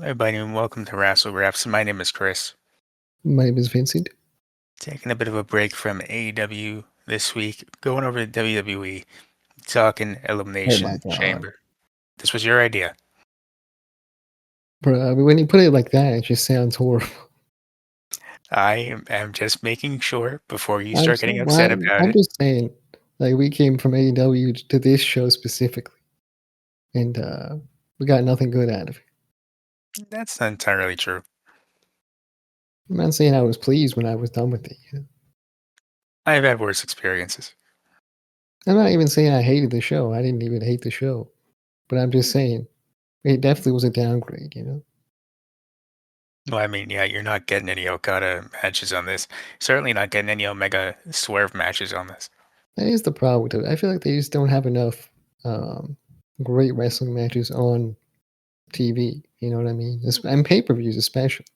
Everybody, and welcome to Wrassle Graps. My name is Chris. My name is Vincent. Taking a bit of a break from AEW this week, going over to WWE, talking Oh my Elimination god. Chamber. This was your idea. Bro, when you put it like that, it just sounds horrible. I am just making sure before you I'm start so, getting well, upset about I'm it. just saying, like, we came from AEW to this show specifically, and we got nothing good out of it. That's not entirely true. I'm not saying I was pleased when I was done with it. I've had worse experiences. I'm not even saying I hated the show. I didn't even hate the show. But I'm just saying, it definitely was a downgrade. Well, I mean, yeah, you're not getting any Okada matches on this. Certainly not getting any Omega Swerve matches on this. That is the problem with it. I feel like they just don't have enough um, great wrestling matches on TV. You know what I mean? And pay-per-views especially.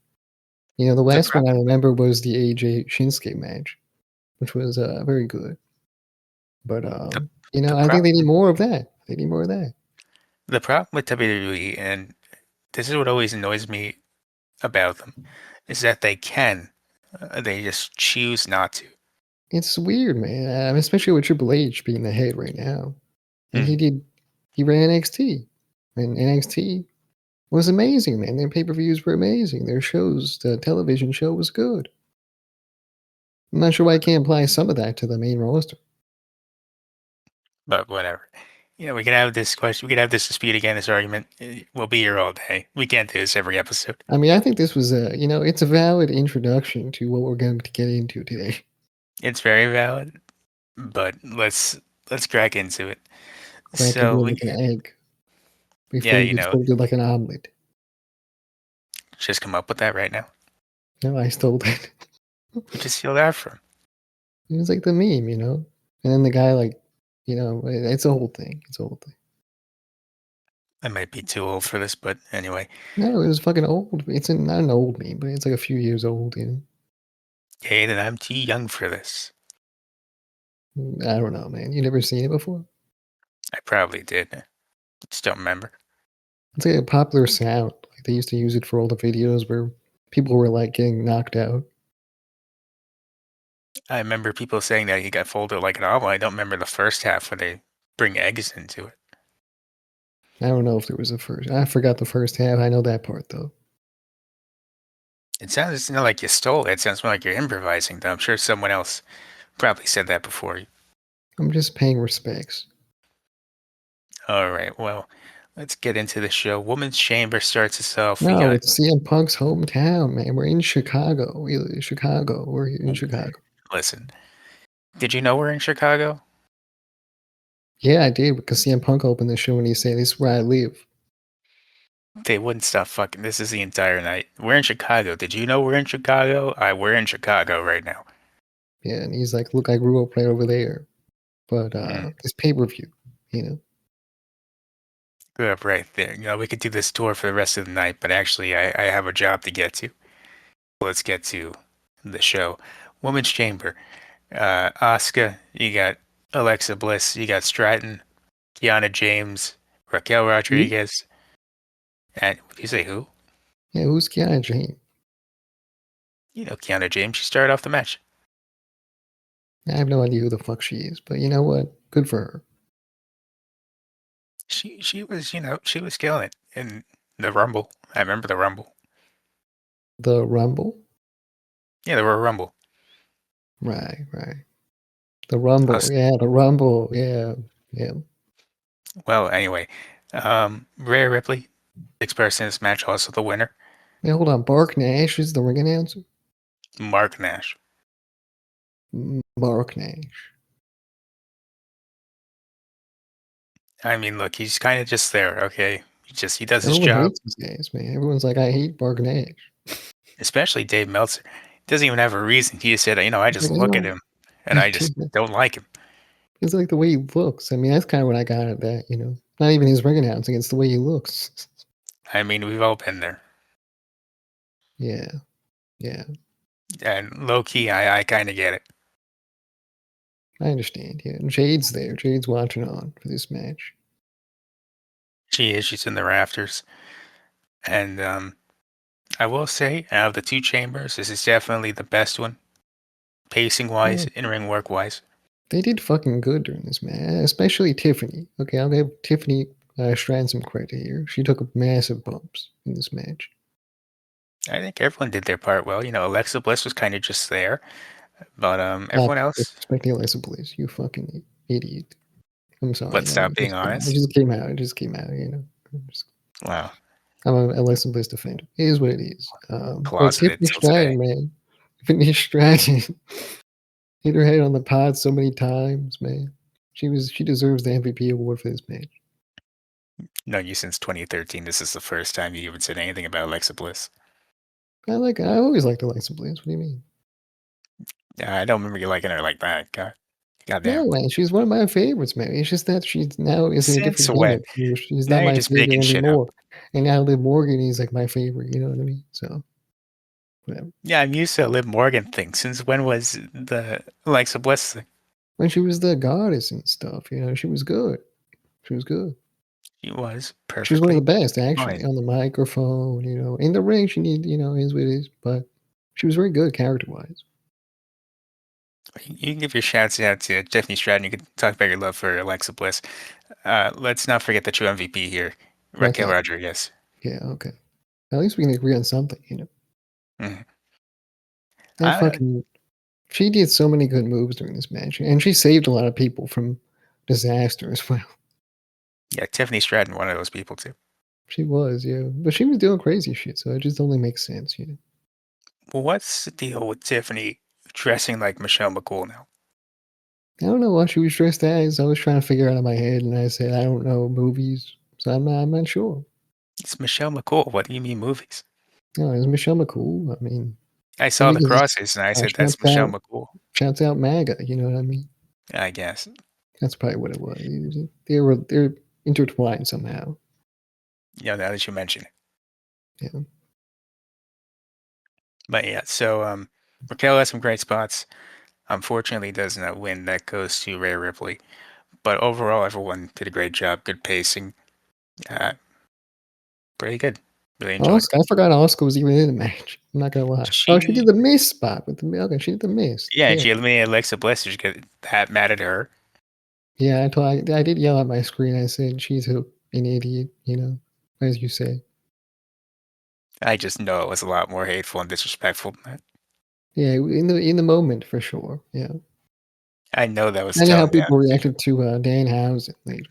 The The, last pro- one I remember was the AJ Shinsuke match, which was very good. But the, the I think they problem need more of that. They need more of that. the problem with WWE, and this is what always annoys me about them, is that they just choose not to. It's weird, man. Especially with Triple H being the head right now, and Mm. he ran NXT, and NXT was amazing, man. Their pay-per-views were amazing. Their shows, the television show was good. I'm not sure why I can't apply some of that to the main roster. But whatever. We can have this question. We can have this dispute again. This argument. We'll be here all day. We can't do this every episode. I mean, I think this was it's a valid introduction to what we're going to get into today. It's very valid, but let's crack into it. Crack into So it we, like an egg yeah, before you get folded like an omelet. just come up with that right now. No, I stole that. We just steal that from. It was like the meme. And then the guy, like, it's a whole thing. It's a whole thing. I might be too old for this, but anyway. No, it was fucking old. Not an old meme, but it's like a few years old. Hey, then I'm too young for this. I don't know, man. You never seen it before? I probably did. Just don't remember. It's like a popular sound. Like they used to use it for all the videos where people were like getting knocked out. I remember people saying that he got folded like an omelet. I don't remember the first half where they bring eggs into it. I don't know if there was a first. I forgot the first half. I know that part though. It sounds not like you stole it. It sounds more like you're improvising, though. I'm sure someone else probably said that before you. I'm just paying respects. All right, well, let's get into the show. Women's Chamber starts us off. We No, got, it's CM Punk's hometown, man. We're in Chicago. Chicago. We're here in Chicago. listen, did you know we're in Chicago? Yeah, I did because CM Punk opened the show and he said, "This is where I live." They wouldn't stop fucking. This is the entire night. We're in Chicago. Did you know we're in Chicago? We're in Chicago right now. Yeah, and he's like, "Look, I grew up right over there." But Mm, this pay-per-view, you know. grew up right there. We could do this tour for the rest of the night, but actually, I have a job to get to. Let's get to the show. Women's Chamber. Asuka, you got Alexa Bliss, you got Stratton, Kiana James, Raquel Who? Rodriguez, and did you say who? Yeah, who's Kiana Jane? You know Kiana James. She started off the match. I have no idea who the fuck she is, but you know what? Good for her. She was killing it in the Rumble. I remember the Rumble. The Rumble? Yeah, the Royal Rumble. Right, right. The Rumble. Us. Yeah, the Rumble. Yeah, yeah. Well, anyway, Rhea Ripley, 6 person in this match, also the winner. Hey, hold on. Bark Nash is the ring announcer? Mark Nash. Mark Nash. I mean, look, he's kind of just there. Okay, he does his Everyone job. hates these guys, man. Everyone's like, I hate Bark Nash. Especially Dave Meltzer. Doesn't even have a reason. He just said, I It's just like, I look at don't. him and I just don't like him. It's like the way he looks. I mean, that's kind of what I got at that. Not even his ring announcing, it's the way he looks. I mean, we've all been there. Yeah, yeah. And low key, I kind of get it. I understand. Yeah. And Jade's there. Jade's watching on for this match. She's in the rafters. And I will say, out of the two chambers, this is definitely the best one, pacing wise, Yeah, in ring work wise. they did fucking good during this match, especially Tiffany. Okay, I'll give Tiffany Stratton some credit here. She took massive bumps in this match. I think everyone did their part well. Alexa Bliss was kind of just there, but Stop everyone else, disrespecting Alexa Bliss, you fucking idiot. I'm sorry. let's stop being It honest. just came out. It just came out. I'm, just, Wow, I'm a Alexa Bliss defender. It is what it is. But closeted Tiffany till today. Stratton, man, Tiffany Stratton hit her head on the pod so many times, man. She deserves the MVP award for this match. Known you since 2013. This is the first time you even said anything about Alexa Bliss. I always liked Alexa Bliss. What do you mean? Yeah, I don't remember you liking her like that. Goddamn. No, man, she's one of my favorites, man. It's just that she now is in a Since different when? gimmick. She's Now not you're my just favorite making shit up. anymore. And now Liv Morgan is like my favorite. You know what I mean? So whatever. Yeah, I'm used to the Liv Morgan thing. Since when was the Alexa Bliss thing? When she was the goddess and stuff, she was good. She was good. She was She was one of the perfectly best, actually, fine. on the microphone. In the ring, she need, is what it is, but she was very good character wise. You can give your shouts out to Tiffany Stratton. You can talk about your love for Alexa Bliss. Let's not forget the true MVP here, Raquel Raquel. Rodriguez. Yeah, okay. At least we can agree on something. Mhm. That I, fucking she did so many good moves during this match, and she saved a lot of people from disaster as well. yeah, Tiffany Stratton, one of those people too. She was, yeah, but she was doing crazy shit, so it just only makes sense. Well, what's the deal with Tiffany dressing like Michelle McCool now? I don't know what she was dressed as. I was trying to figure out in my head, and I said I don't know movies, so I'm not sure. It's Michelle McCool. What do you mean movies? No, is Michelle McCool? I mean, I saw maybe the because crosses and I said that's shouts Michelle out, McCool. shouts out MAGA. You know what I mean? I guess. That's probably what it was. They're intertwined somehow. Now that you mention it. Yeah. But yeah, so Raquel has some great spots. Unfortunately, does not win. That goes to Rhea Ripley. But overall, everyone did a great job. Good pacing. Uh, Pretty good. Really enjoyed it. Oscar, I forgot Oscar was even in the match. I'm not gonna lie. Oh, she did She, the miss spot with the okay. She did the miss. yeah, and Yeah, she eliminated Alexa Bliss. Did you get that mad at her? yeah. I did yell at my screen. I said she's an idiot. As you say. I just know it was a lot more hateful and disrespectful than that. Yeah, in the moment for sure. Yeah. I know that was I know how toned down people too. reacted to Danhausen later.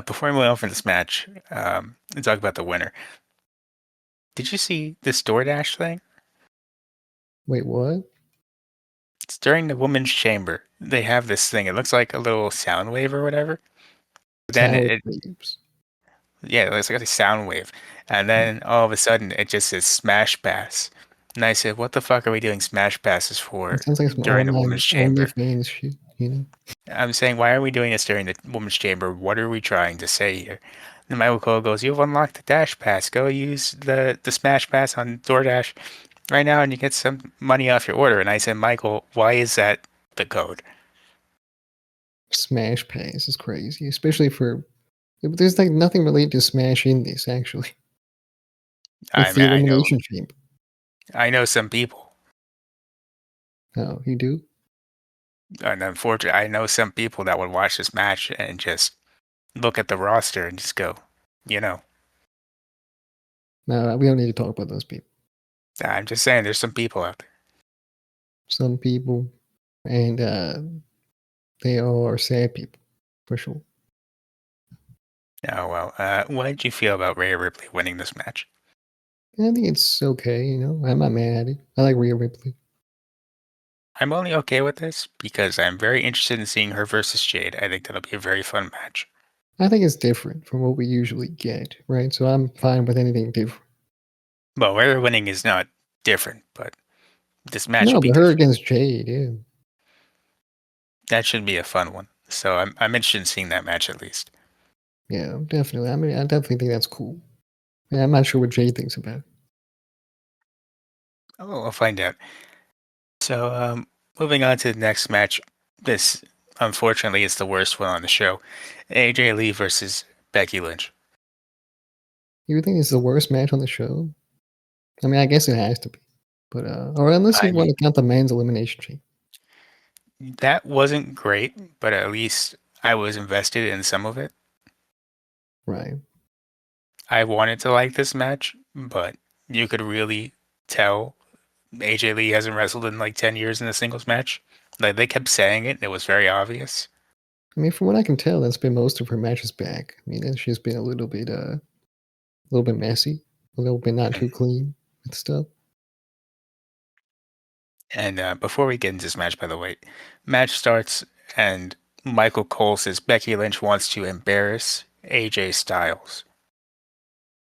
Before we move on from this match, and talk about the winner. Did you see this DoorDash thing? Wait, what? It's during the women's chamber. They have this thing. It looks like a little sound wave or whatever. But then Sour grapes. yeah, it looks like a sound wave. And then all of a sudden it just says Smash Pass. And I said, what the fuck are we doing Smash Passes for It sounds like some during the online women's chamber? OnlyFans shit. I'm saying, why are we doing this during the women's chamber? What are we trying to say here? And Michael Cole goes, you've unlocked the Dash Pass. Go use the Smash Pass on DoorDash right now and you get some money off your order. And I said, Michael, why is that the code? Smash Pass is crazy, especially for. There's like nothing related to Smash in this actually. I It's the mean, Elimination Chamber. I know some people, Oh, you do? and unfortunately, I know some people that would watch this match and just look at the roster and just go, you know, No, we don't need to talk about those people. I'm just saying there's some people out Some people, and they are sad people, for sure. there. Oh well, what did you feel about Rhea Ripley winning this match? I think it's okay. I'm not mad at it. I like Rhea Ripley. I'm only okay with this because I'm very interested in seeing her versus Jade. I think that'll be a very fun match. I think it's different from what we usually get, right? So I'm fine with anything different. Well, Rhea winning is not different, but this match will No, be but her different. against Jade, yeah. That should be a fun one. So I'm interested in seeing that match at least. Yeah, definitely. I mean, I definitely think that's cool. Yeah, I'm not sure what Jade thinks about it. Oh, I'll find out. So moving on to the next match. This unfortunately is the worst one on the show. AJ Lee versus Becky Lynch. You would think it's the worst match on the show? I mean, I guess it has to be, but, or unless I you mean, wanna count the men's elimination chamber. that wasn't great, but at least I was invested in some of it. Right. I wanted to like this match, but you could really tell AJ Lee hasn't wrestled in like 10 years in a singles match. Like they kept saying it, and it was very obvious. I mean, from what I can tell, that's been most of her matches back. I mean, it's just been a little bit messy, a little bit not too clean with stuff. And before we get into this match, by the way, match starts and Michael Cole says Becky Lynch wants to embarrass AJ Styles.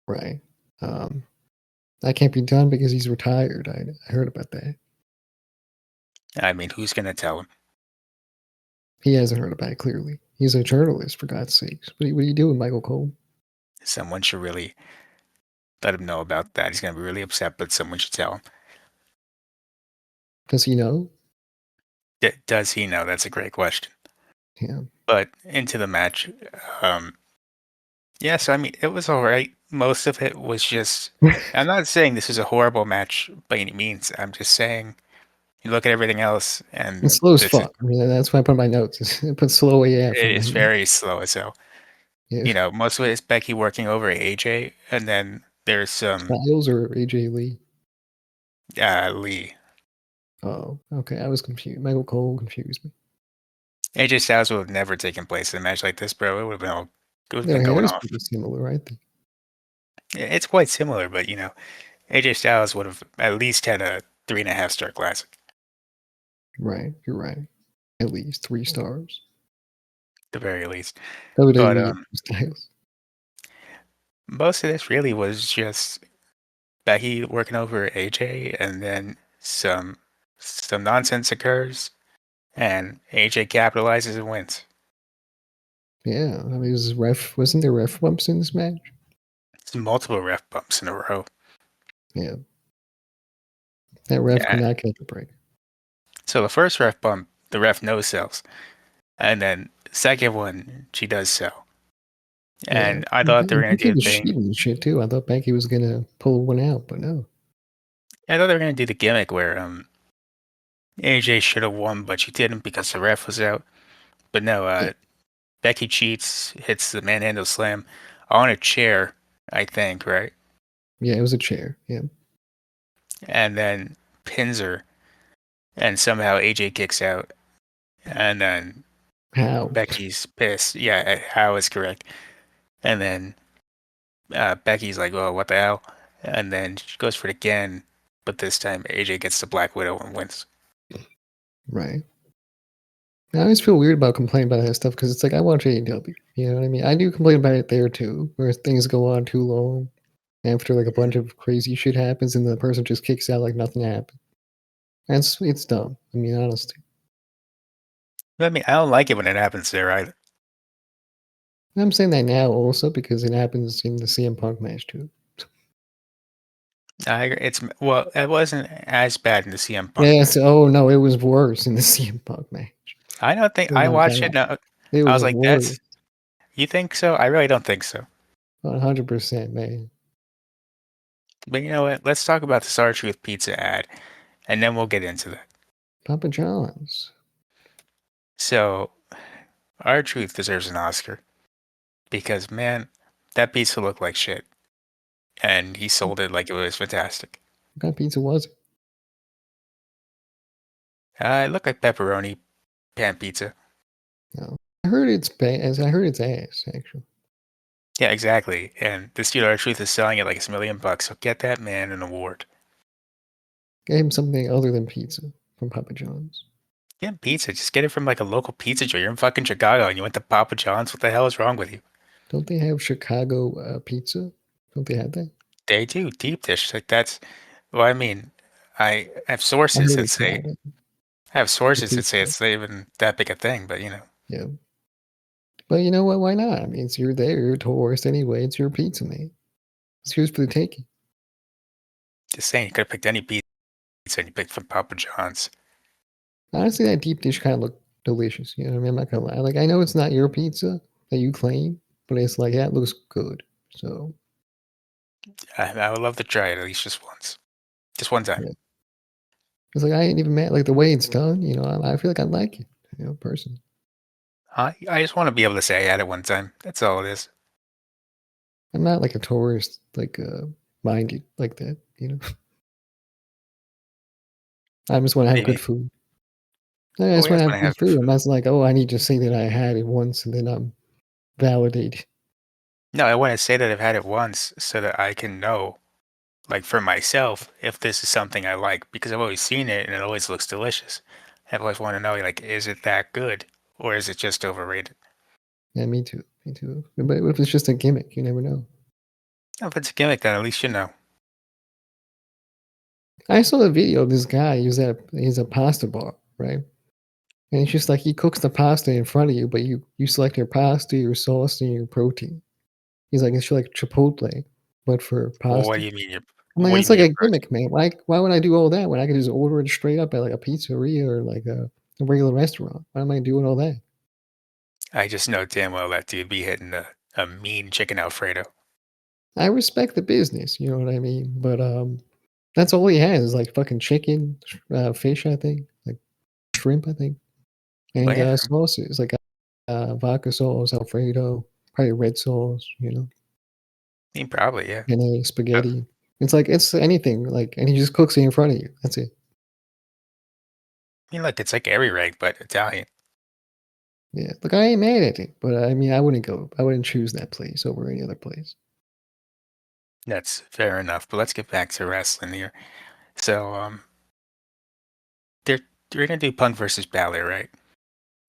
Right. Um, that can't be done because he's retired. I heard about that. I mean, who's gonna tell him? He hasn't heard about it, clearly. He's a journalist, for God's sakes. What are you doing, Michael Cole? Someone should really let him know about that. He's gonna be really upset, but someone should tell him. Does he know? Does he know? That's a great question. Yeah. But into the match, um, yeah. So I mean, it was all right. Most of it was just. I'm not saying this is a horrible match by any means. I'm just saying you look at everything else, and It's slow as this is fuck. I mean, that's why I put in my notes. I put slow AF it in my is notes. very slow as hell. Yeah. You know, most of it is Becky working over AJ, and then there's some Styles or AJ Lee? Lee. Oh, okay. I was confused. Michael Cole confused me. AJ Styles would have never taken place in a match like this, bro. It would have been all, it would have Their been hair going is off. pretty similar, I think. It's quite similar, but you know, AJ Styles would have at least had a 3.5 star classic, Right. You're right. At least 3 stars. at the very least. But WWE Styles. most of this really was just Becky working over AJ, and then some nonsense occurs, and AJ capitalizes and wins. Yeah. I mean, wasn't there ref bumps in this match? It's multiple ref bumps in a row. Yeah. That ref could Yeah. not catch a break. So the first ref bump, the ref no sells, and then second one she does sell. Yeah. And I thought they were gonna Becky do the was thing. cheating and shit too. I thought Becky was gonna pull one out, but no. I thought they were gonna do the gimmick where AJ should have won, but she didn't because the ref was out. But no, Yeah. Becky cheats, hits the manhandle slam on a chair, I think, right? Yeah, it was a chair. Yeah. And then pins her, and somehow AJ kicks out, and then How? Becky's pissed. Yeah, how is correct. And then Becky's like, "Oh, what the hell?" And then she goes for it again, but this time AJ gets the Black Widow and wins. Right. I always feel weird about complaining about that stuff because it's like I watch AEW. You know what I mean? I do complain about it there too, where things go on too long after like a bunch of crazy shit happens and the person just kicks out like nothing happened. It's dumb. I mean, honestly. I mean, I don't like it when it happens there either. And I'm saying that now also because it happens in the CM Punk match too. I agree. It's well, it wasn't as bad in the CM Punk Yes. match. Oh no, it was worse in the CM Punk match. I don't think Oh I my watched it. god, No, it I was was like, worse. "That's you think so?" I really don't think so. 100%, man. But you know what? Let's talk about the Star Truth Pizza ad, and then we'll get into that. Papa John's. So, our Truth deserves an Oscar because man, that pizza looked like shit, and he sold it like it was fantastic. What kind of pizza was it? It looked like pepperoni pan pizza. No. I heard it's bad. I heard it's ass, actually. Yeah, exactly. And this dude, our Truth, is selling it like it's $1 million. So get that man an award. Get him something other than pizza from Papa John's. Get pizza. Just get it from like a local pizza joint. You're in fucking Chicago and you went to Papa John's. What the hell is wrong with you? Don't they have Chicago pizza? Don't they have that? They do deep dish. Like that's well, I mean, I have I sources heard that it's say not I have the sources that say pizza. it's not even that big a thing, but you know, Yeah. But you know what? Why not? I mean, it's you're there, you're a tourist anyway. It's your pizza, man. It's yours for the taking. just saying you could have picked any pizza and you picked from Papa John's. Honestly, that deep dish kind of looked delicious. You know what I mean? I'm not gonna lie. Like, I know it's not your pizza that you claim, but it's like that looks good. So I would love to try it at least just once. Just one time. Yeah. It's like I ain't even mad. Like the way it's done, I feel like I like it, personally. I just want to be able to say I had it one time. That's all it is. I'm not like a tourist, like minded like that. I just want to have good Maybe. food. I Well, just we want just to want have to good have good food. I'm food. not like, oh, I need to say that I had it once and then I'm validated. No, I want to say that I've had it once so that I can know, like for myself, if this is something I like because I've always seen it and it always looks delicious. I've always want to know, like, is it that good or is it just overrated? Yeah, me too. Me too. But what if it's just a gimmick? You never know. If it's a gimmick, then at least you know. I saw a video of this guy. He's a pasta bar, right? And it's just like he cooks the pasta in front of you, but you select your pasta, your sauce, and your protein. He's like, it's like Chipotle, but for Well, what pasta. do you mean? I'm like, What do you that's mean like your a protein? gimmick, man. Why would I do all that when I could just order it straight up at like a pizzeria or like a regular restaurant? Why am I doing all that? I just know damn well that dude be hitting a mean chicken Alfredo. I respect the business, you know what I mean? But that's all he has is like fucking chicken, fish, I think, like shrimp, I think, But and yeah, I sauces like vodka sauce, Alfredo, probably red sauce, mean, probably, yeah. and a spaghetti. It's like it's anything, like, and he just cooks it in front of you. That's it. I mean, look, it's like every reg, but Italian. Yeah, look, I ain't mad at it, but I mean, I wouldn't go. I wouldn't choose that place over any other place. That's fair enough. But let's get back to wrestling here. So, they're they're gonna do Punk versus Balor, right?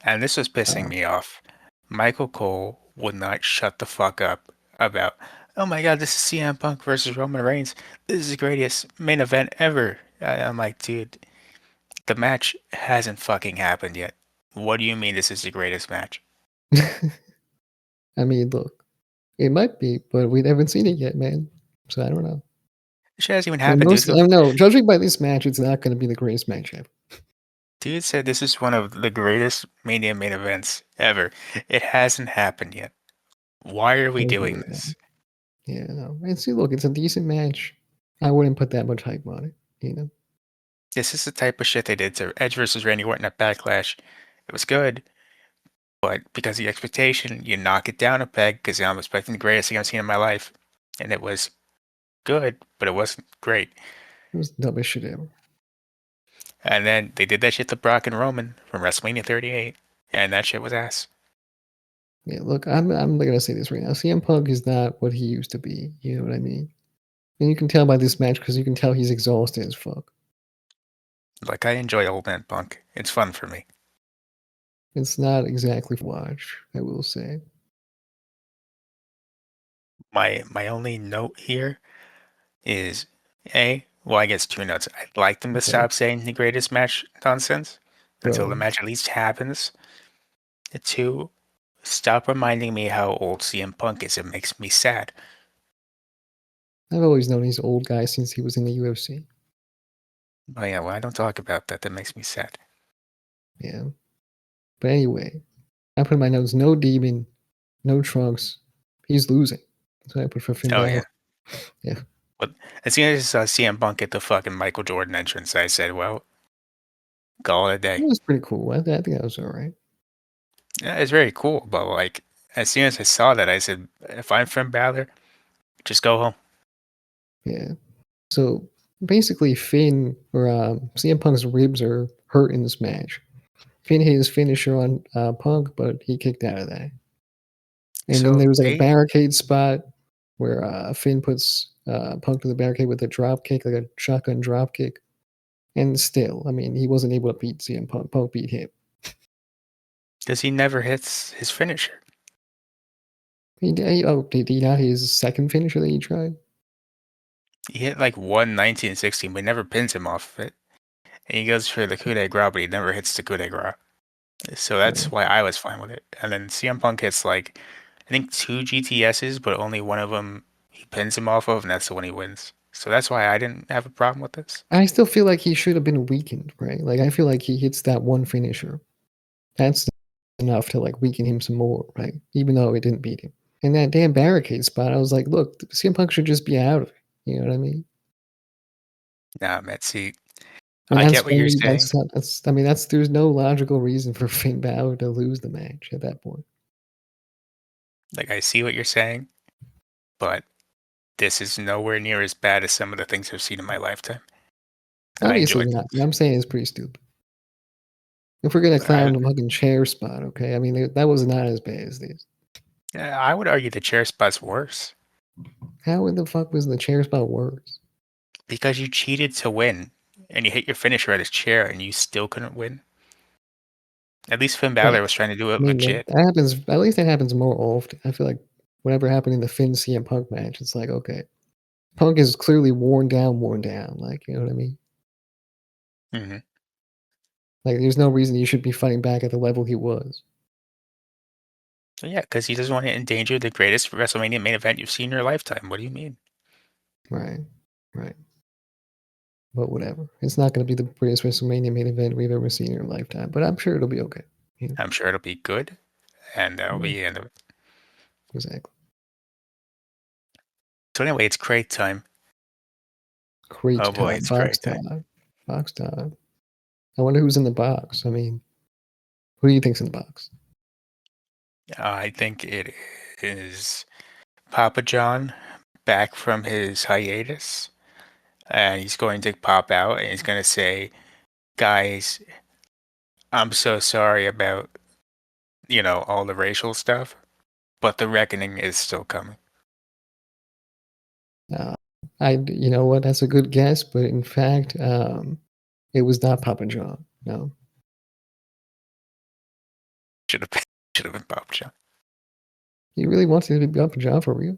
And this was pissing Uh, me off. Michael Cole would not shut the fuck up about, oh my god, this is CM Punk versus Roman Reigns. This is the greatest main event ever. I'm like, dude, the match hasn't fucking happened yet. What do you mean this is the greatest match? I mean, look, it might be, but we haven't seen it yet, man. So I don't know. This shit hasn't even And happened, dude. most, I don't know. Judging by this match, it's not going to be the greatest match ever. Dude said this is one of the greatest Mania main events ever. It hasn't happened yet. Why are we doing Yeah, this? yeah. No. And see, look, it's a decent match. I wouldn't put that much hype on it. This is the type of shit they did to Edge versus Randy Orton at Backlash. It was good, but because of the expectation, you knock it down a peg because I'm expecting the greatest thing I've seen in my life. And it was good, but it wasn't great. It was the dumbest shit ever. And then they did that shit to Brock and Roman from WrestleMania 38, and that shit was ass. Yeah, look, I'm gonna say this right now. CM Punk is not what he used to be. You know what I mean? And you can tell by this match because you can tell he's exhausted as fuck. Like, I enjoy Old Man Punk. It's fun for me. It's not exactly watch, I will say. My only note here is well, I guess two notes. I'd like them to Okay, stop saying the greatest match nonsense until the bro. match at least happens. Two, stop reminding me how old CM Punk is. It makes me sad. I've always known he's an old guy since he was in the UFC. Oh yeah, well, I don't talk about that. That makes me sad. Yeah. But anyway, I put in my notes: no Demon, no Trunks. He's losing. That's what I put for Finn Oh Balor. yeah. Yeah, But as soon as I saw CM Punk get the fucking Michael Jordan entrance, I said, well, call it a that day. was pretty cool. I think that was all right. Yeah, it's very cool, but like as soon as I saw that, I said, if I'm Finn Balor, just go home. Yeah. So basically, Finn or CM Punk's ribs are hurt in this match. Finn hit his finisher on Punk, but he kicked out of that. And then So there was like a they barricade spot where Finn puts Punk to the barricade with a drop kick, like a shotgun drop kick. And still, I mean, he wasn't able to beat CM Punk. Punk beat him. Because he never hits his finisher. Did he not his second finisher that he tried? He hit like 119-16, but he never pins him off of it. And he goes for the coup de grace, but he never hits the coup de grace. So Yeah. that's why I was fine with it. And then CM Punk hits like, I think two GTSs, but only one of them he pins him off of, and that's the one he wins. So that's why I didn't have a problem with this. I still feel like he should have been weakened, right? Like I feel like he hits that one finisher. That's enough to like weaken him some more, right? Even though it didn't beat him. And that damn barricade spot, I was like, look, CM Punk should just be out of it. You know what I mean? Nah, man. See, And I that's get what you're funny. saying. That's. I mean, that's there's no logical reason for Finn Balor to lose the match at that point. Like, I see what you're saying, but this is nowhere near as bad as some of the things I've seen in my lifetime, and I Obviously enjoyed not. those. But I'm saying it's pretty stupid. If we're gonna I clown the fucking chair spot, okay? I mean, that was not as bad as this. I would argue the chair spot's worse How in the fuck was the chair spot worse? because you cheated to win, and you hit your finisher at his chair, and you still couldn't win. At least Finn Yeah, Balor was trying to do I it mean legit. that happens. At least that happens more often. I feel like whatever happened in the Finn CM Punk match, it's like okay, Punk is clearly worn down, worn down. Like you know what I mean? Mhm. Like there's no reason you should be fighting back at the level he was. So yeah, because he doesn't want to endanger the greatest WrestleMania main event you've seen in your lifetime. What do you mean? Right, right. But whatever. It's not going to be the greatest WrestleMania main event we've ever seen in our lifetime, but I'm sure it'll be okay. You I'm sure it'll be good, and that'll know? be the end of it. Exactly. So anyway, it's crate time. Crate Oh boy, time, it's box crate time. time, box time. I wonder who's in the box. I mean, who do you think's in the box? I think it is Papa John back from his hiatus, and he's going to pop out and he's going to say, "Guys, I'm so sorry about all the racial stuff, but the reckoning is still coming." Uh, you know what? That's a good guess, but in fact, it was not Papa John. No, Should have been, should have been Papa John. he really wanted to be Papa John for real.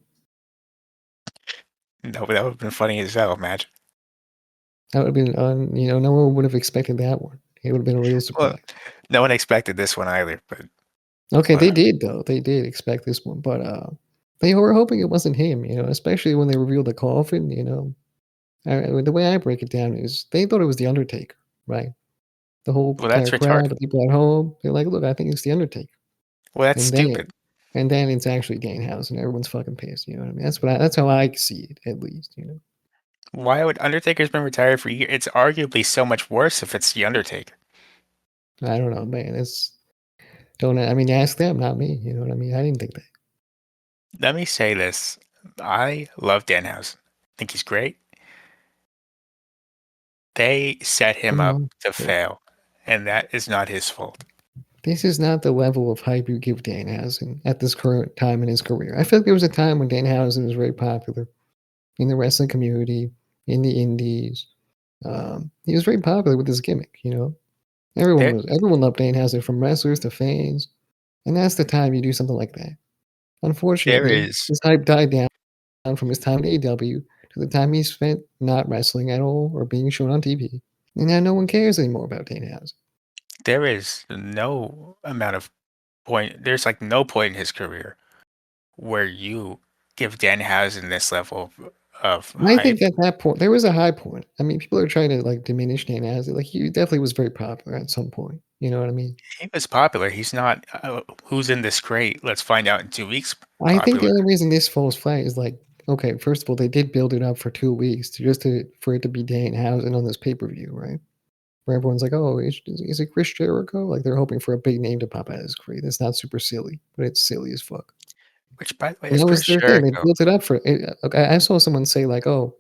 No, but that would have been funny as hell. Imagine. That would have been, no one would have expected that one. It would have been a real Well, surprise. no one expected this one either, but Okay, they whatever. did though. They did expect this one, but they were hoping it wasn't him. Especially when they revealed the coffin. The way I break it down is they thought it was the Undertaker, right? The whole Well, entire that's crowd, retarded. the people at home, they're like, "Look, I think it's the Undertaker," Well, that's and then stupid. and then it's actually Danhausen. Everyone's fucking pissed. You know what I mean? That's how I see it, at least. Why would Undertaker's been retired for years? It's arguably so much worse if it's the Undertaker. I don't know, man. It's don't. I mean, ask them, not me. You know what I mean? I didn't think that. Let me say this: I love Danhausen. I think he's great. They set You him up know, to but fail, and that is not his fault. this is not the level of hype you give Danhausen at this current time in his career. I feel like there was a time when Danhausen was very popular in the wrestling community, in the indies. He was very popular with his gimmick. There, Everyone loved Danhausen from wrestlers to fans, and that's the time you do something like that. there Unfortunately, is, his hype died down from his time in AEW to the time he spent not wrestling at all or being shown on TV. And now no one cares anymore about Danhausen. there is no amount of point. There's like no point in his career where you give Danhausen this level of I think hype. at that point there was a high point. I mean, people are trying to like diminish Danhausen. Like he definitely was very popular at some point. You know what I mean? He was popular. He's not. Who's in this crate? Let's find out in 2 weeks. I think the Popular. only reason this falls flat is like, okay, first of all, they did build it up for 2 weeks for it to be Danhausen on this pay per view, right? Where everyone's like, oh, is it Chris Jericho? Like they're hoping for a big name to pop out of this crate. It's not super silly, but it's silly as fuck. Which, by the way, And is that was Chris their thing. They Jericho. built it up for it. Okay, I saw someone say like, "Oh,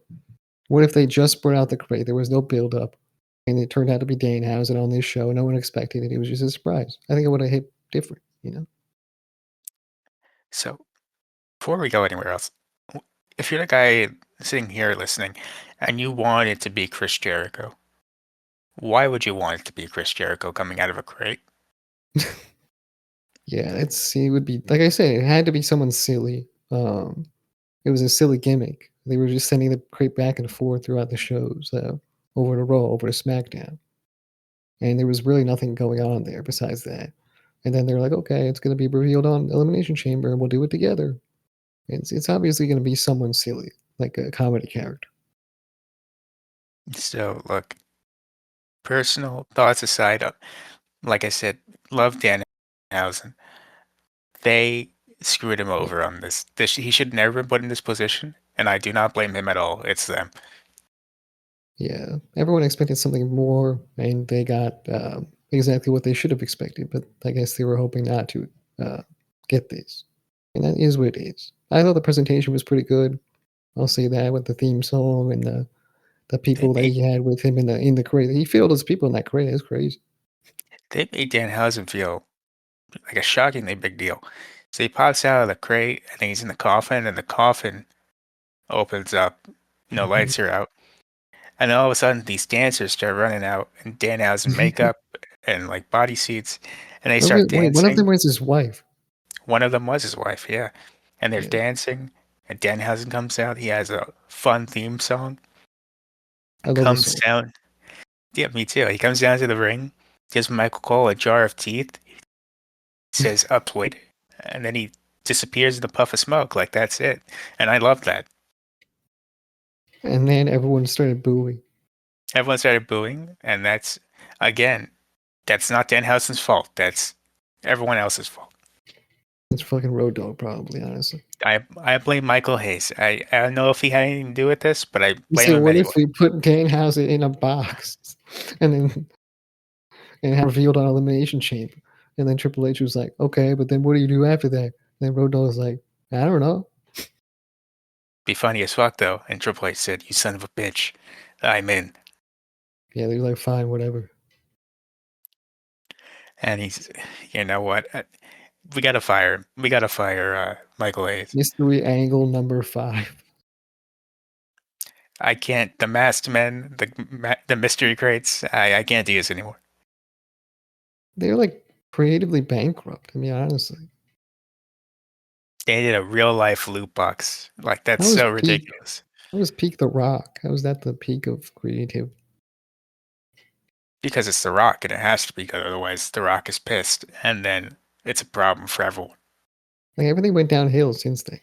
what if they just brought out the crate? There was no build up, and it turned out to be Danhausen on this show. No one expected it. It was just a surprise." I think it would have hit different. So before we go anywhere else, if you're the guy sitting here listening, and you want it to be Chris Jericho, why would you want it to be Chris Jericho coming out of a crate? Yeah, it would be like I said, it had to be someone silly. It was a silly gimmick. They were just sending the crate back and forth throughout the shows, over to Raw, over to SmackDown, and there was really nothing going on there besides that. And then they're like, "Okay, it's going to be revealed on Elimination Chamber, and we'll do it together." It's obviously going to be someone silly, like a comedy character. So look, personal thoughts aside, like I said, love Danhausen. They screwed him Yeah, over on this. He should never been put in this position, and I do not blame him at all. It's them. yeah. Everyone expected something more, and they got exactly what they should have expected. But I guess they were hoping not to uh, get this, and that is what it is. I thought the presentation was pretty good. I'll say that with the theme song and the They people that made he had with him in the crate. He filled his people in that crate. It's crazy. they made Danhausen feel like a shockingly big deal. So he pops out of the crate, and he's in the coffin, and the coffin opens up. No Mhm. lights are out. And all of a sudden, these dancers start running out in Danhausen makeup and like bodysuits, and they start Wait, one of them dancing. was his wife. One of them was his wife, yeah. And they're Yeah, dancing, and Danhausen comes out. He has a fun theme song. I love the Comes song. down. Yeah, me too. He comes down to the ring, gives Michael Cole a jar of teeth, says upward, and then he disappears in a puff of smoke. Like that's it. And I love that. And then everyone started booing. Everyone started booing, and again, that's not Danhausen's fault. That's everyone else's fault. It's fucking Road Dogg, probably, honestly. I blame Michael Hayes. I don't know if he had anything to do with this, but I He blame said, him "What if anyway. we put Danhausen in a box and then and have revealed on Elimination Chamber?" And then Triple H was like, "Okay, but then what do you do after that?" And then Road Dogg was like, "I don't know." Be funny as fuck though. And Triple H said, "You son of a bitch, I'm in." Yeah, they were like, "Fine, whatever." And he's, you know what? We gotta fire him. We gotta fire Michael Hayes. Mystery Angle number 5. I can't. The masked men, the mystery crates. I can't do this anymore. They're like creatively bankrupt. I mean, honestly, They did a real life loot box. Like that's that was so peak. ridiculous. That was peak The Rock. How was that the peak of creative? Because it's The Rock, and it has to be. Because otherwise, The Rock is pissed, and then it's a problem for everyone. Like everything went downhill since then.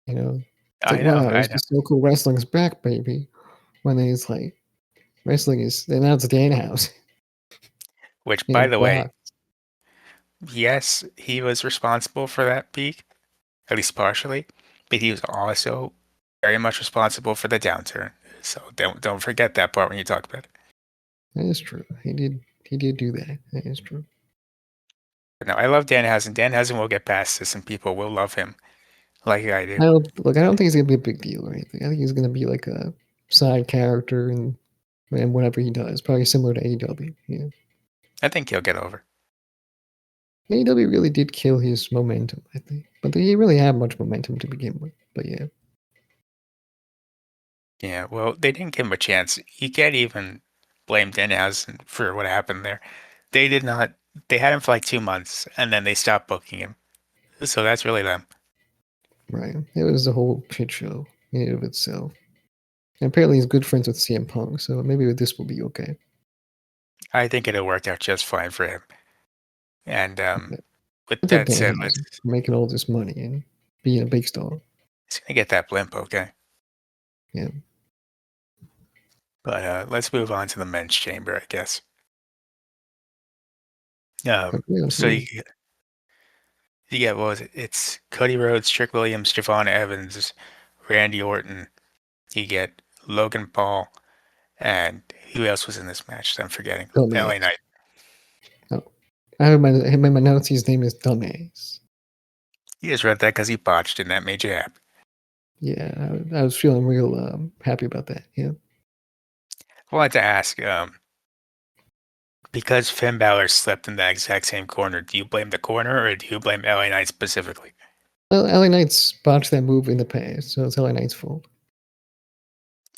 You know, it's like, I know. wow, I it's know. just so cool. Wrestling's back, baby. When it's like wrestling is, and now it's Danhausen Which, in a by the way, box. yes, he was responsible for that peak, at least partially, but he was also very much responsible for the downturn. So don't forget that part when you talk about it. That is true. He did do that. That is true. But no, I love Danhausen. Danhausen will get past this, and people will love him like I do. I don't think it's gonna be a big deal or anything. I think he's gonna be like a side character and whatever he does, probably similar to AEW. Yeah. I think he'll get over. AEW really did kill his momentum, I think. But he really had much momentum to begin with. But yeah. Yeah, well, they didn't give him a chance. You can't even blame Danhausen for what happened there. They did not. They had him for like 2 months, and then they stopped booking him. So that's really them. Right. It was a whole shit show in and of itself. And apparently he's good friends with CM Punk, so maybe this will be okay. I think it'll work out just fine for him. And Yeah. with It's up that to said, him making all this money and being a big star. let's gonna get that blimp, okay? Yeah. But let's move on to the men's chamber, I guess. Okay, let's So move. you get what was it? It's Cody Rhodes, Trick Williams, Javon Evans, Randy Orton. You get Logan Paul, and who else was in this match? I'm forgetting. LA Dumbass. Knight. Oh. I have my notes. His name is Dumbass. You just read that because he botched, and that made you happy. Yeah, I was feeling real happy about that. Yeah. I wanted to ask, because Finn Balor slipped in that exact same corner, do you blame the corner or do you blame LA Knight specifically? Well, LA Knight's botched that move in the past, so it's LA Knight's fault.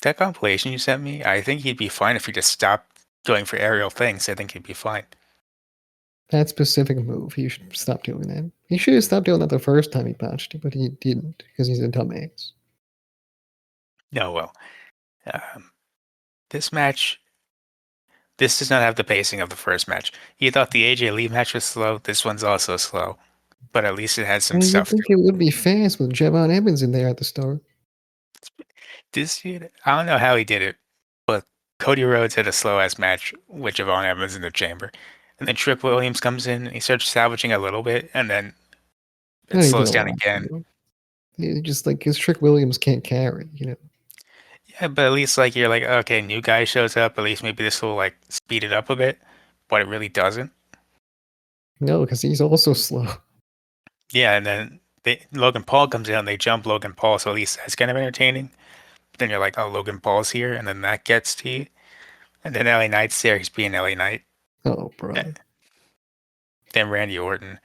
That compilation you sent me, I think he'd be fine if he just stopped going for aerial things. I think he'd be fine. That specific move, he should stop doing that. He should have stopped doing that the first time he botched it, but he didn't because he's a dumbass. No, well, um, this match, this does not have the pacing of the first match. You thought the AJ Lee match was slow. This one's also slow, but at least it has some Well, you'd stuff to think it would be fast with Javon Evans in there at the start. it. This dude, I don't know how he did it, but Cody Rhodes had a slow ass match with Javon Evans in the chamber. And then Trick Williams comes in and he starts salvaging a little bit, and then It Not even slows a down lot, again. just like, 'cause Trick Williams can't carry, Yeah, but at least like you're like, okay, new guy shows up. At least maybe this will like speed it up a bit, but it really doesn't. No, because he's also slow. Yeah, and then Logan Paul comes in and they jump Logan Paul, so at least that's kind of entertaining. Then you're like, oh, Logan Paul's here, and then that gets to you. And then LA Knight's there, he's being LA Knight. Oh, Eh, brother. Then Randy Orton.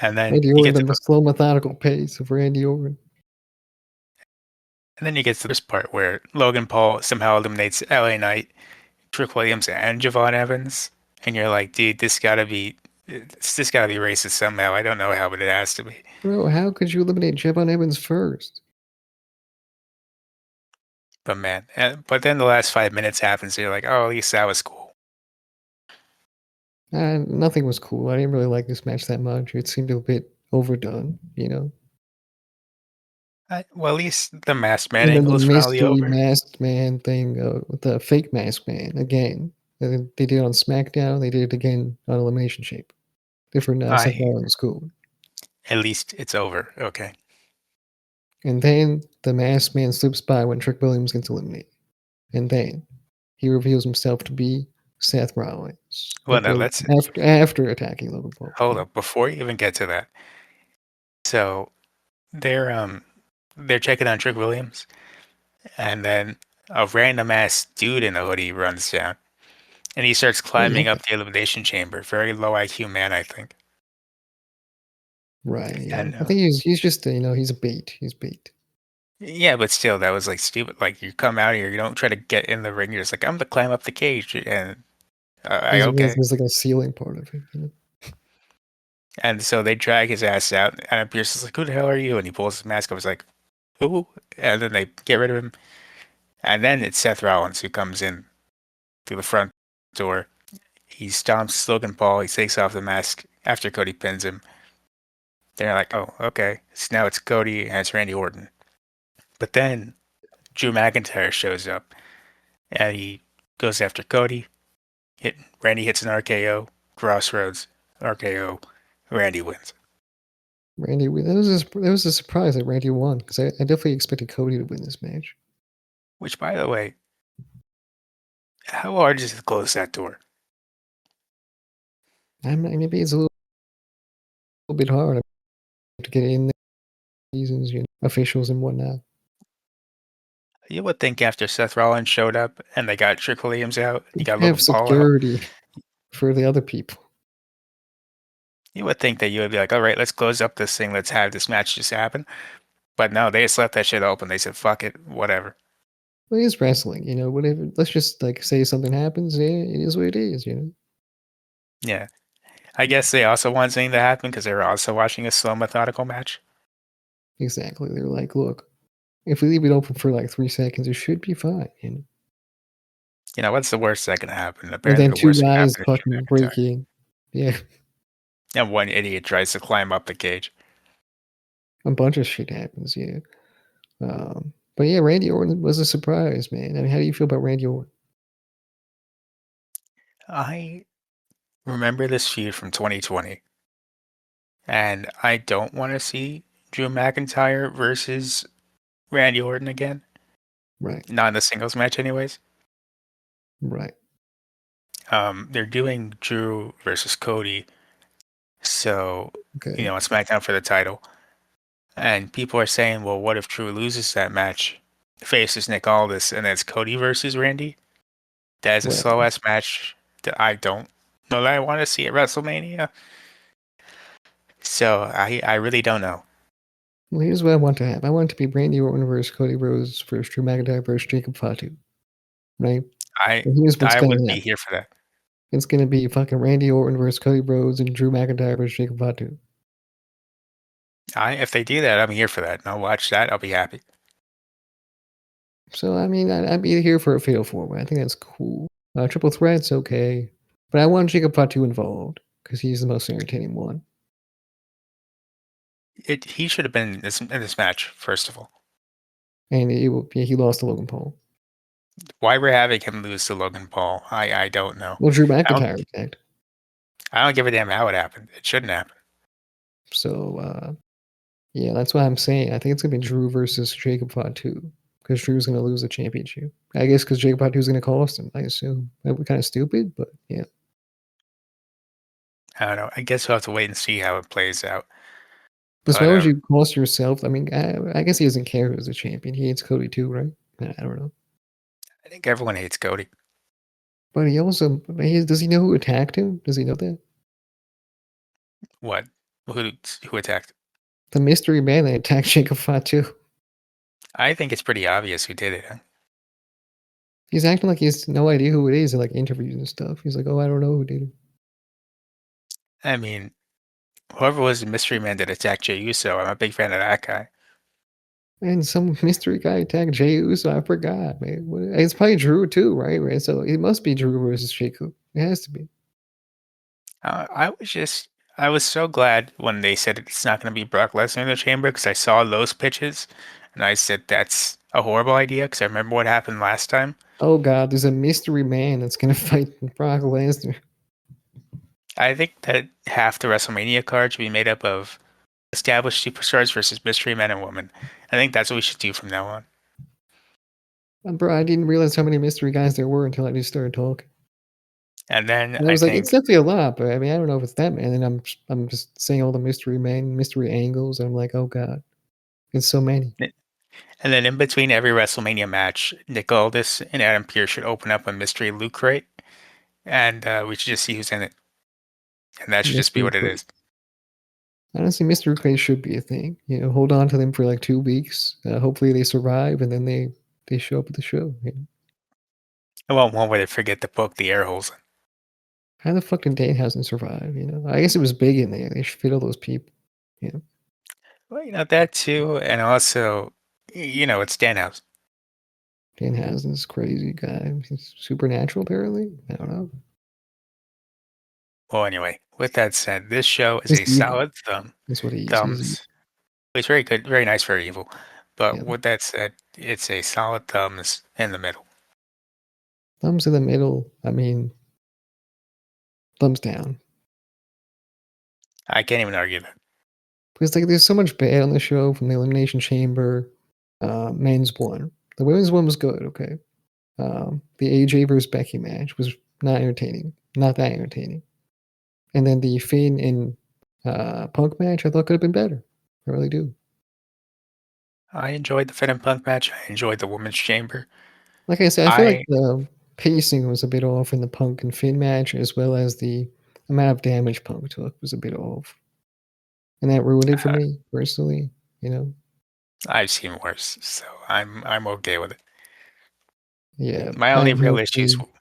And then Randy you Orton get to at the the slow, methodical pace of Randy Orton. and then you get to this part where Logan Paul somehow eliminates LA Knight, Trick Williams, and Javon Evans. And you're like, dude, this gotta be racist somehow. I don't know how, but it has to be. Bro, how could you eliminate Javon Evans first? But man, but then the last 5 minutes happens, so you're like, oh, at least that was cool. Nothing was cool. I didn't really like this match that much. It seemed a bit overdone. Well, at least the masked man And then the angle is finally mystery over. masked man thing with the fake masked man again. They did it on SmackDown. They did it again on Elimination Chamber. Different Seth I Rollins school. At least it's over. Okay. And then the masked man slips by when Trick Williams gets eliminated. And then he reveals himself to be Seth Rollins. Well, now let's After attacking Logan Paul. hold up before you even get to that. So they're um they're checking on Trick Williams, and then a random ass dude in a hoodie runs down, and he starts Oh yeah. climbing up the elimination chamber. Very low IQ man, I think. Right, yeah. And I think he's just he's a bait. He's bait. yeah, but still, that was like stupid. Like you come out here, you don't try to get in the ring. You're just like, I'm gonna climb up the cage, and I okay. There's like a ceiling part of it. And so they drag his ass out, and Pierce is like, "Who the hell are you?" And he pulls his mask off. He's like, "Who?" And then they get rid of him. And then it's Seth Rollins who comes in through the front door. He stomps Logan Paul. He takes off the mask after Cody pins him. They're like, "Oh, okay." So now it's Cody and it's Randy Orton. But then Drew McIntyre shows up, and he goes after Cody. Randy hits an RKO. Crossroads RKO. Randy wins. That was a surprise that Randy won because I definitely expected Cody to win this match. Which, by the way, how hard is it to close that door? Maybe it's a little bit hard to get in there, reasons, officials and whatnot. You would think after Seth Rollins showed up and they got Trick Williams out, you got Have Logan Paul out, security for the other people. you would think that you would be like, all right, let's close up this thing. Let's have this match just happen. But no, they just left that shit open. They said, fuck it, whatever. Well, it's wrestling, whatever. Let's just like say something happens. Yeah, it is what it is. Yeah. I guess they also want something to happen because they were also watching a slow, methodical match. Exactly. They're like, look, if we leave it open for like 3 seconds, it should be fine. You know, what's the worst that can happen? And Apparently, then the two worst that can guys happen is Drew fucking break McIntyre. in. Yeah, And one idiot tries to climb up the cage. a bunch of shit happens. Yeah. But yeah, Randy Orton was a surprise, man. I mean, how do you feel about Randy Orton? I remember this feud from 2020, and I don't want to see Drew McIntyre versus Randy Orton again. Right, Not in the singles match, anyways. right. They're doing Drew versus Cody, so Okay. on SmackDown for the title. And people are saying, well, what if Drew loses that match, faces Nick Aldis, and then it's Cody versus Randy? That is a Well, slow ass match that I don't know that I want to see at WrestleMania. So I really don't know. well, here's what I want to have. I want it to be Randy Orton versus Cody Rhodes versus Drew McIntyre versus Jacob Fatu. Right? I And here's what's I gonna would be happen. here for that. It's gonna be fucking Randy Orton versus Cody Rhodes and Drew McIntyre versus Jacob Fatu. I If they do that, I'm here for that. And I'll watch that. I'll be happy. So I mean, I'd be here for a fatal four way. I think that's cool. Triple threat's okay, but I want Jacob Fatu involved because he's the most entertaining one. He should have been in this match first of all. And he lost to Logan Paul. Why we're having him lose to Logan Paul, I don't know. Well, Drew I don't McIntyre attacked. I don't give a damn how it happened. It shouldn't happen. So yeah, that's what I'm saying. I think it's gonna be Drew versus Jacob Fatu because Drew's gonna lose the championship. I guess because Jacob Fatu's gonna cost him. I assume that would be kind of stupid, but yeah. I don't know. I guess we'll have to wait and see how it plays out. Because But why would you cost yourself? I mean, I guess he doesn't care who's the champion. He hates Cody too, right? I don't know. I think everyone hates Cody. But he also does he know who attacked him? Does he know that? What? Who who attacked? The mystery man that attacked Jacob Fatu. I think it's pretty obvious who did it. Huh? He's acting like he has no idea who it is in like interviews and stuff. He's like, "Oh, I don't know who did it." I mean, whoever was the mystery man that attacked Jey Uso, I'm a big fan of that guy. And some mystery guy attacked Jey Uso. I forgot, man. It's probably Drew too, right? Right. So it must be Drew versus Jacob. It has to be. I was so glad when they said it's not going to be Brock Lesnar in the chamber because I saw those pitches and I said that's a horrible idea because I remember what happened last time. Oh God, there's a mystery man that's gonna fight Brock Lesnar. I think that half the WrestleMania card should be made up of established superstars versus mystery men and women. I think that's what we should do from now on. Bro, I didn't realize how many mystery guys there were until I just started talking. And then And I I was like, it's think, definitely a lot, but I mean, I don't know if it's that many. And then I'm just saying all the mystery men, mystery angles, and I'm like, oh God, it's so many. and then in between every WrestleMania match, Nick Aldis and Adam Pearce should open up a mystery loot crate, and we should just see who's in it, and that should just be Mystery what it crate. is. Honestly, mystery crate should be a thing. You know, hold on to them for like 2 weeks. Hopefully they survive, and then they show up at the show. You know? Well, one way to forget to poke the air holes. How the fuck did Danhausen survive? You know, I guess it was big in there. They should fit all those people. You know, Well, that too, and also, it's Stenhouse. Danhausen's crazy guy. He's supernatural, apparently. I don't know. Well, anyway, with that said, this show is He's a evil. solid That's what he is. He's evil. thumbs. It's very good, very nice, very evil. But Yeah. with that said, it's a solid thumbs in the middle. Thumbs in the middle. I mean, thumbs down. I can't even argue that. Because like there's so much bad on the show from the Elimination Chamber. Men's one. The women's one was good, okay. The AJ versus Becky match was not entertaining. Not that entertaining. And then the Finn and Punk match I thought could have been better. I really do. I enjoyed the Finn and Punk match. I enjoyed the Women's Chamber. Like I said, I feel like I, the pacing was a bit off in the Punk and Finn match, as well as the amount of damage Punk took was a bit off. And that ruined it for uh, me, personally, you know? I've seen worse, so I'm okay with it. Yeah, My I only real issues, mostly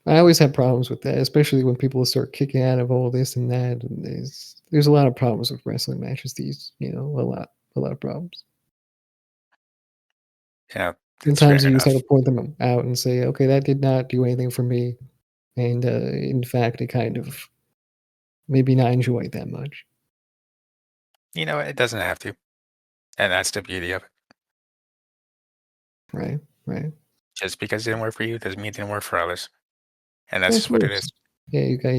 I always have problems with that, especially when people start kicking out of all this and that. And there's a lot of problems with wrestling matches. A lot of problems. that's Sometimes fair you just have enough. to point them out and say, okay, that did not do anything for me, and in fact, it kind of maybe not enjoy it that much. It doesn't have to, and that's the beauty of it. Right, right. Just because it didn't work for you doesn't mean it didn't work for others, and that's Yeah, of just what it course. is. Yeah, you got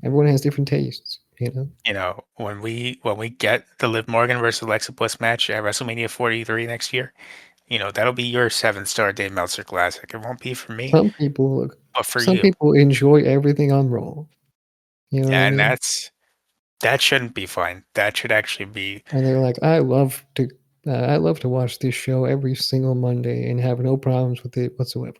everyone has different tastes. When we get the Liv Morgan versus Alexa Bliss match at WrestleMania 43 next year, that'll be your 7-star Dave Meltzer classic. It won't be for me, Some people look. but for Some you. people enjoy everything on Raw. You know what I And mean? that shouldn't be fine. That should actually be And they're like, I love to watch this show every single Monday and have no problems with it whatsoever.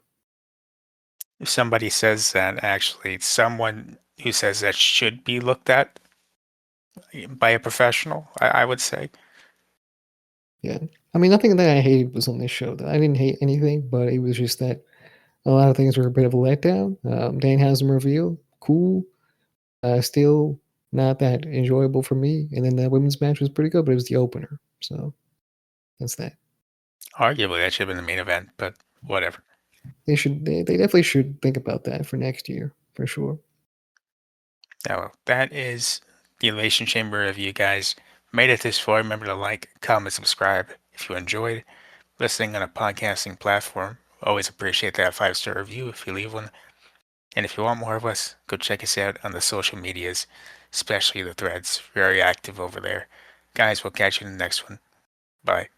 if somebody says that actually someone who says that should be looked at by a professional, I would say. Yeah. I mean, nothing that I hated was on this show. Though I didn't hate anything, but it was just that a lot of things were a bit of a letdown. Danhausen reveal, cool. Still not that enjoyable for me. And then the women's match was pretty good, but it was the opener. So that's that. Arguably, that should have been the main event, but whatever. They definitely should think about that for next year, for sure. Now, that is the Elation Chamber review, guys. Made it this far. Remember to like, comment, subscribe if you enjoyed listening on a podcasting platform. Always appreciate that 5-star review if you leave one. And if you want more of us, go check us out on the social medias, especially the threads. Very active over there. Guys, we'll catch you in the next one. Bye.